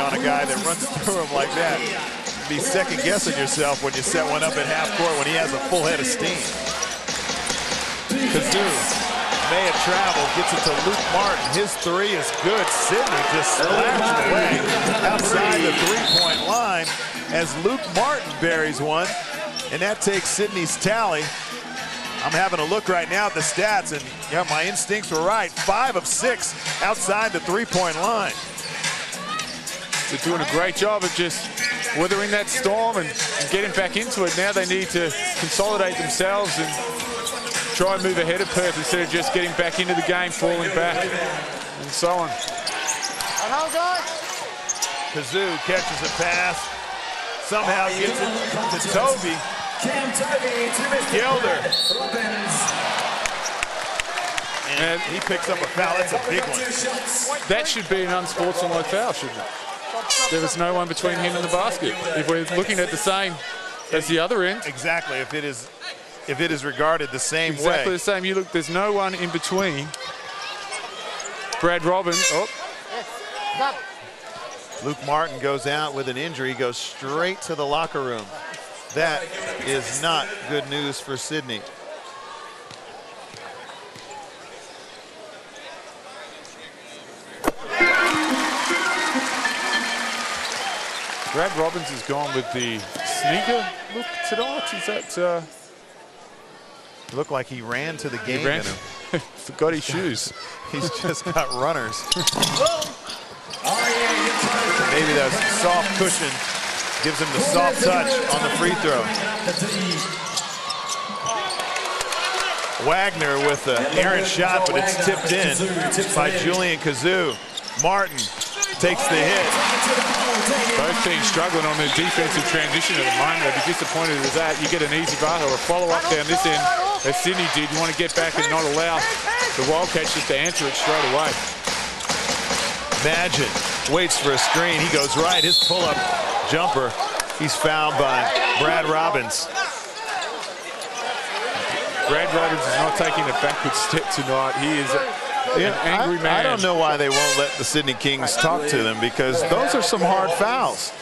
on a guy that runs through him like that. Be second-guessing yourself when you set one up at half court when he has a full head of steam. Khazzouh may have traveled, gets it to Luke Martin. His three is good. Sydney just slashed away outside the three-point line as Luke Martin buries one, and that takes Sydney's tally. I'm having a look right now at the stats, and yeah, my instincts were right. 5 of 6 outside the three-point line. They're doing a great job of just weathering that storm and getting back into it. Now they need to consolidate themselves and try and move ahead of Perth instead of just getting back into the game, falling back, and so on. Khazzouh catches a pass, somehow gets it to Toby. Gilder. And he picks up a foul. That's a big one. That should be an unsportsmanlike foul, shouldn't it? There was no one between him and the basket. If we're looking at the same as the other end. Exactly. If it is regarded the same way. Exactly the same. You look, there's no one in between. Brad Robbins. Oh. Luke Martin goes out with an injury, goes straight to the locker room. That is not good news for Sydney. Brad Robbins has gone with the sneaker look tonight. Is that? Looked like he ran to the game. He ran. Forgot his shoes. He's just got runners. Maybe that soft cushion gives him the soft touch on the free throw. Wagner with an errant shot, but it's tipped in by Julian Khazzouh. Martin takes the hit. Both teams struggling on their defensive transition at the moment. They'd be disappointed with that. You get an easy basket or a follow-up down this end, as Sydney did. You want to get back and not allow the Wildcats just to answer it straight away. Magin waits for a screen. He goes right. His pull-up jumper. He's fouled by Brad Robbins. Brad Robbins is not taking a backward step tonight. He is an angry man. I don't know why they won't let the Sydneykings talk to them, because those are some hard fouls.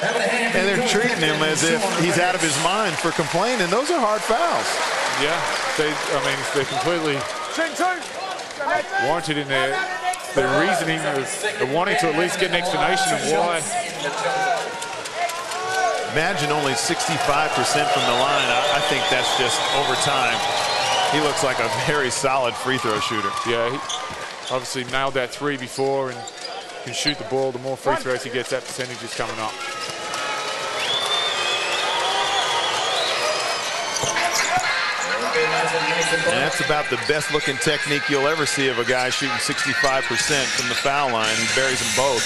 And they're treating him as if he's out of his mind for complaining. Those are hard fouls. Yeah, they're completely warranted in their reasoning of wanting to at least get an explanation of why. Imagine only 65% from the line. I think that's just over time. He looks like a very solid free throw shooter. Yeah, he obviously nailed that three before and can shoot the ball. The more free throws he gets, that percentage is coming up. And that's about the best looking technique you'll ever see of a guy shooting 65% from the foul line. He buries them both.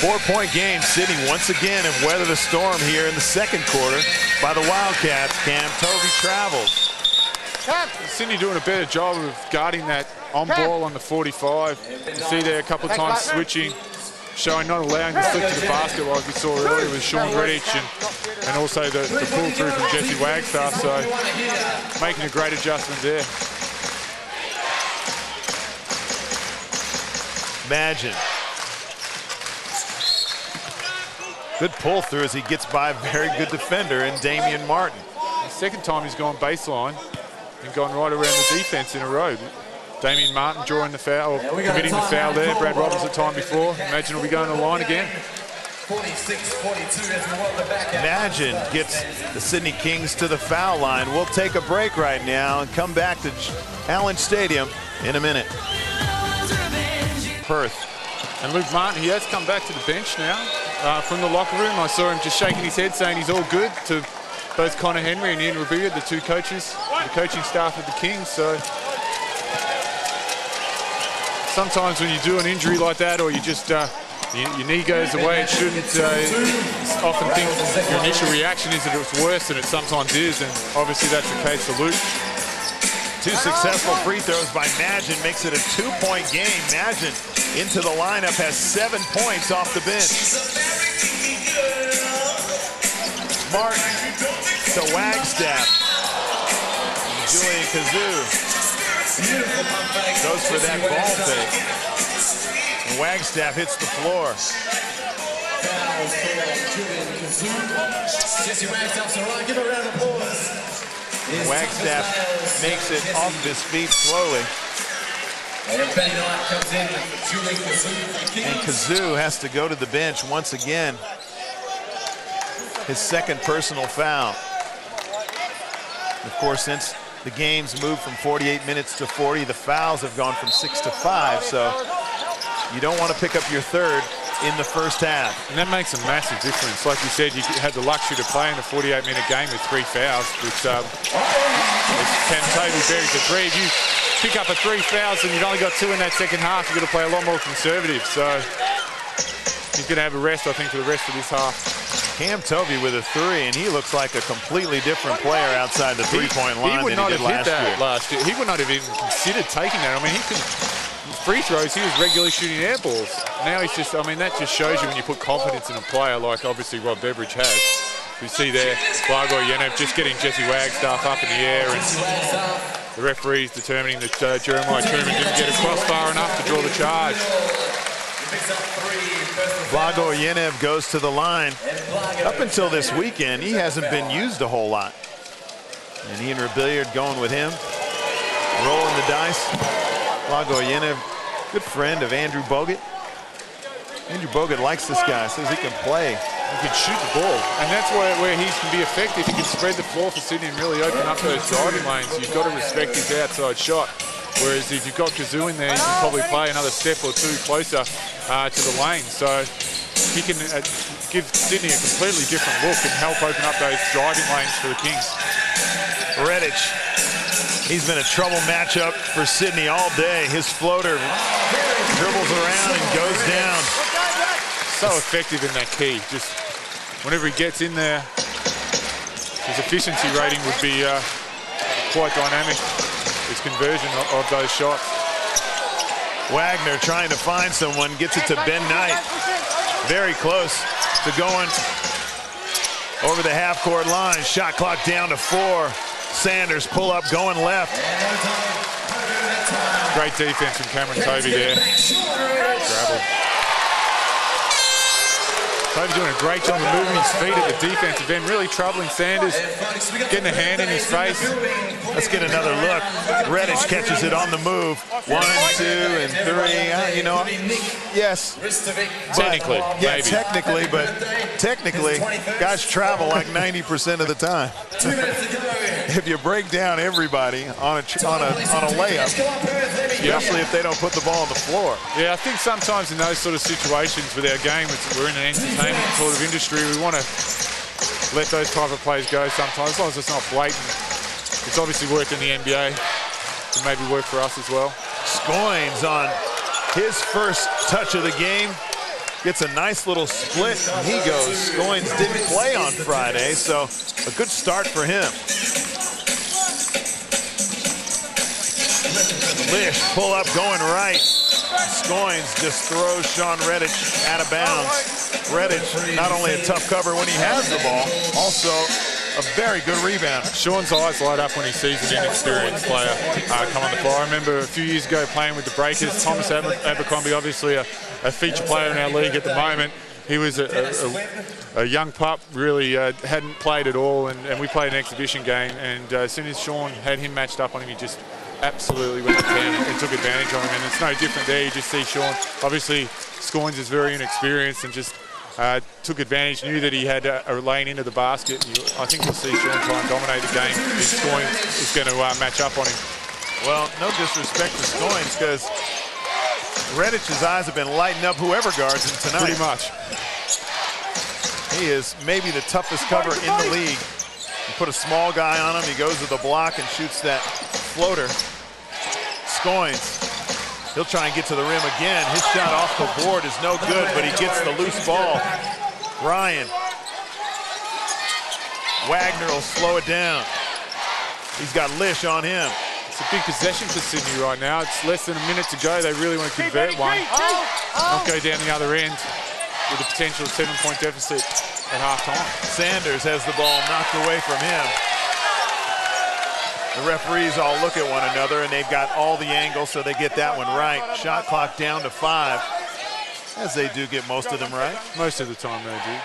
4-point game. Sydney once again have weathered a storm here in the second quarter by the Wildcats. Cam Tovey travels. Sydney doing a better job of guarding that on ball on the 45. You see there a couple of times switching, showing not allowing the slip to the basket like we saw earlier with Sean Redditch and also the pull through from Jesse Wagstaff. So making a great adjustment there. Magin. Good pull through as he gets by a very good defender in Damian Martin. The second time he's gone baseline and gone right around the defense in a row. Damian Martin drawing the foul, or committing the foul there. Brad Robbins the time before. Magin will be going to the line again. 46-42 as we want the back end. Magin gets the Sydneykings to the foul line. We'll take a break right now and come back to Allen Stadium in a minute. Perth. And Luke Martin, he has come back to the bench now from the locker room. I saw him just shaking his head saying he's all good to both Connor Henry and Ian Rabuya, the two coaches, the coaching staff of the Kings. So sometimes when you do an injury like that, or you just your knee goes away, it shouldn't. Often think your initial reaction is that it's worse than it sometimes is, and obviously that's the case for Luke. Two successful free throws by Magin makes it a 2-point game. Magin into the lineup, has 7 points off the bench. Martin to Wagstaff. Julian Khazzouh goes for that ball fake. And Wagstaff hits the floor. Fouls for Julian Khazzouh. Jesse Wagstaff's all right. Give a round of applause. Wagstaff makes it off his feet slowly. And Benny Knight comes in with Julian Khazzouh. And Khazzouh has to go to the bench once again. His second personal foul. Of course, since the game's moved from 48 minutes to 40, the fouls have gone from 6 to 5, so you don't want to pick up your third in the first half. And that makes a massive difference. Like you said, you had the luxury to play in a 48-minute game with 3 fouls, which Toby buries the 3. If you pick up a 3 fouls and you've only got 2 in that second half, you've got to play a lot more conservative. So he's going to have a rest, I think, for the rest of this half. Cam Toby with a 3, and he looks like a completely different player outside the three-point line than he did last year. He would not have even considered taking that. I mean, he could free throws. He was regularly shooting air balls. Now he's just. I mean, that just shows you when you put confidence in a player like obviously Rob Beveridge has. You see there, Wildcat just getting Jesse Wagstaff up in the air, and the referee's determining that Jeremiah Truman didn't get across far enough to draw the charge. Wildcat goes to the line. Up until this weekend, he hasn't been used a whole lot. And Ian Rebilliard going with him, rolling the dice. Wildcat, good friend of Andrew Bogut. Andrew Bogut likes this guy, says he can play. He can shoot the ball, and that's where he can be effective. He can spread the floor for Sydney and really open up those driving lanes. You've got to respect his outside shot. Whereas if you've got Khazzouh in there, you can probably play another step or 2 closer to the lane. So he can give Sydney a completely different look and help open up those driving lanes for the Kings. Reddish, he's been a trouble matchup for Sydney all day. His floater dribbles around and goes down. So effective in that key. Just whenever he gets in there, his efficiency rating would be quite dynamic. His conversion of those shots. Wagner trying to find someone, gets it to Ben Knight. Very close to going over the half-court line. Shot clock down to 4. Sanders pull up, going left. Great defense from Cameron Toby there. Gravel. Toby doing a great job of moving his feet at the defensive end, really troubling Sanders, getting a hand in his face. Let's get another look. Reddish catches it on the move. 1, 2, and 3. You know, yes. Technically, yeah, maybe. Technically, guys travel like 90% of the time. If you break down everybody on a layup, especially if they don't put the ball on the floor. Yeah, I think sometimes in those sort of situations with our game, we're in an entertainment sort of industry, we want to let those type of plays go sometimes, as long as it's not blatant. It's obviously worked in the NBA. It maybe work for us as well. Scoins on his first touch of the game. Gets a nice little split, and he goes. Scoins didn't play on Friday, so a good start for him. Lish, pull up, going right. Scoins just throws Sean Reddish out of bounds. Reddish, not only a tough cover when he has the ball, also a very good rebounder. Sean's eyes light up when he sees an inexperienced player come on the floor. I remember a few years ago playing with the Breakers. Thomas Abercrombie, obviously a feature player in our league at the moment. He was a young pup, really hadn't played at all, and we played an exhibition game, and as soon as Sean had him matched up on him, he just absolutely went to town and took advantage of him, and it's no different there. You just see Sean, obviously Scoins is very inexperienced and just took advantage, knew that he had a lane into the basket. I think you'll see Sean try and dominate the game if Scoins is going to match up on him. Well, no disrespect to Scoins, because Redditch's eyes have been lighting up whoever guards him tonight. Pretty much. He is maybe the toughest cover in the league. You put a small guy on him, he goes to the block and shoots that floater. Scoins, he'll try and get to the rim again. His shot off the board is no good, but he gets the loose ball. Ryan. Wagner will slow it down. He's got Lish on him. It's a big possession for Sydney right now. It's less than a minute to go. They really want to convert one. Not go down the other end with a potential 7-point deficit at halftime. Sanders has the ball knocked away from him. The referees all look at one another, and they've got all the angles, so they get that one right. Shot clock down to 5. As they do get most of them right. Most of the time they do.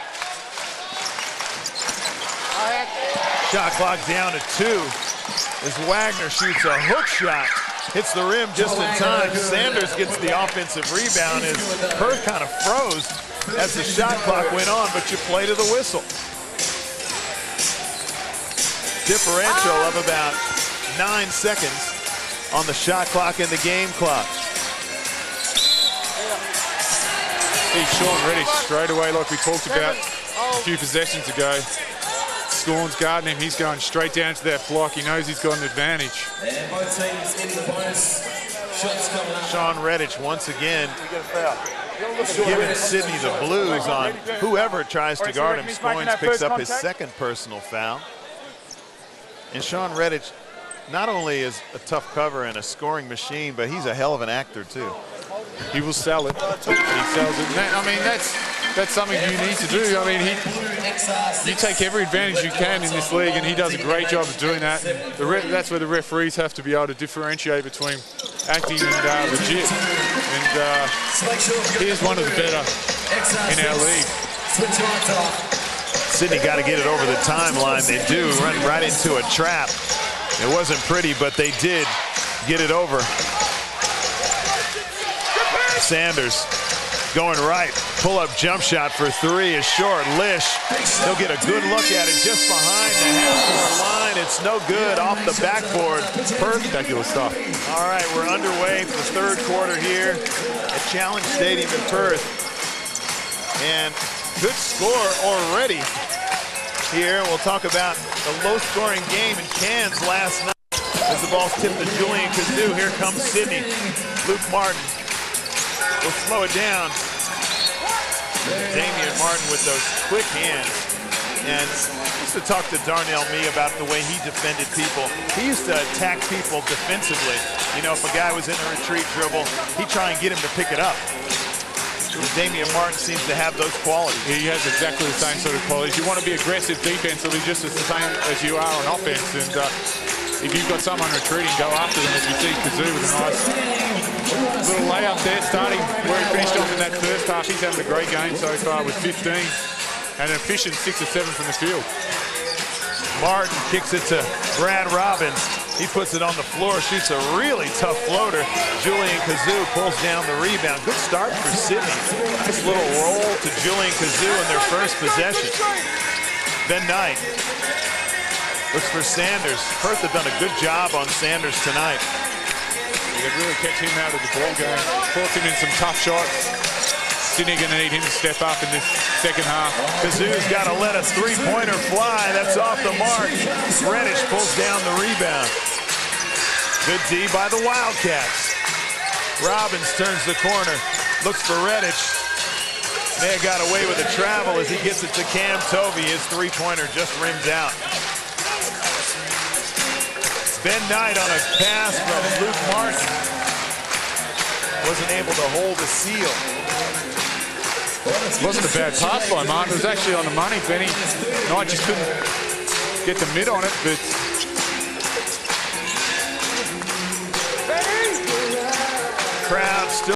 Shot clock down to 2 as Wagner shoots a hook shot. Hits the rim just in time. Sanders gets the offensive rebound as Perth kind of froze as the shot clock went on, but you play to the whistle. Differential of about 9 seconds on the shot clock and the game clock. See Sean Reddish straight away, like we talked about a few possessions ago. Scorn's guarding him. He's going straight down to that block. He knows he's got an advantage. And both teams in the bonus. Shots coming up. Sean Reddish once again giving Sydney the blues on whoever tries to guard him. Scoins picks up his second personal foul. And Sean Reddish not only is a tough cover and a scoring machine, but he's a hell of an actor too. He will sell it. He sells it. I mean, that's something you need to do. I mean, you take every advantage you can in this league, and he does a great job of doing that. That's where the referees have to be able to differentiate between acting and legit. And he is one of the better in our league. Sydney got to get it over the timeline. They do run right into a trap. It wasn't pretty, but they did get it over. Sanders going right. Pull-up jump shot for 3 is short. Lish, he'll get a good look at it just behind the half-court line. It's no good off the backboard. Spectacular stuff. All right, we're underway for the third quarter here at Challenge Stadium in Perth. And good score already here. We'll talk about the low-scoring game in Cairns last night as the ball's tipped to Julian Khazzouh. Here comes Sydney. Luke Martin will slow it down. Damian Martin with those quick hands. And used to talk to Darnell Mee about the way he defended people. He used to attack people defensively. You know, if a guy was in a retreat dribble, he'd try and get him to pick it up. Damian Martin seems to have those qualities. He has exactly the same sort of qualities. You want to be aggressive defensively just as the same as you are on offense. And if you've got someone retreating, go after them. As you see Khazzouh with a nice little layup there, starting where he finished off in that first half. He's having a great game so far with 15 and an efficient 6 or 7 from the field. Martin kicks it to Brad Robbins. He puts it on the floor, shoots a really tough floater. Julian Khazzouh pulls down the rebound. Good start for Sydney. Nice little roll to Julian Khazzouh in their first possession. Ben Knight looks for Sanders. Perth have done a good job on Sanders tonight. They could really catch him out of the ball game. Force him in some tough shots. Sydney going to need him to step up in this second half. Khazzouh's got to let a three-pointer fly. That's off the mark. Reddish pulls down the rebound. Good D by the Wildcats. Robbins turns the corner. Looks for Reddish. May have got away with a travel as he gets it to Cam Tovey. His three-pointer just rims out. Ben Knight on a pass from Luke Martin. Wasn't able to hold the seal. It wasn't a bad pass by Martin. It was actually on the money, Benny. Knight just couldn't get the mid on it, but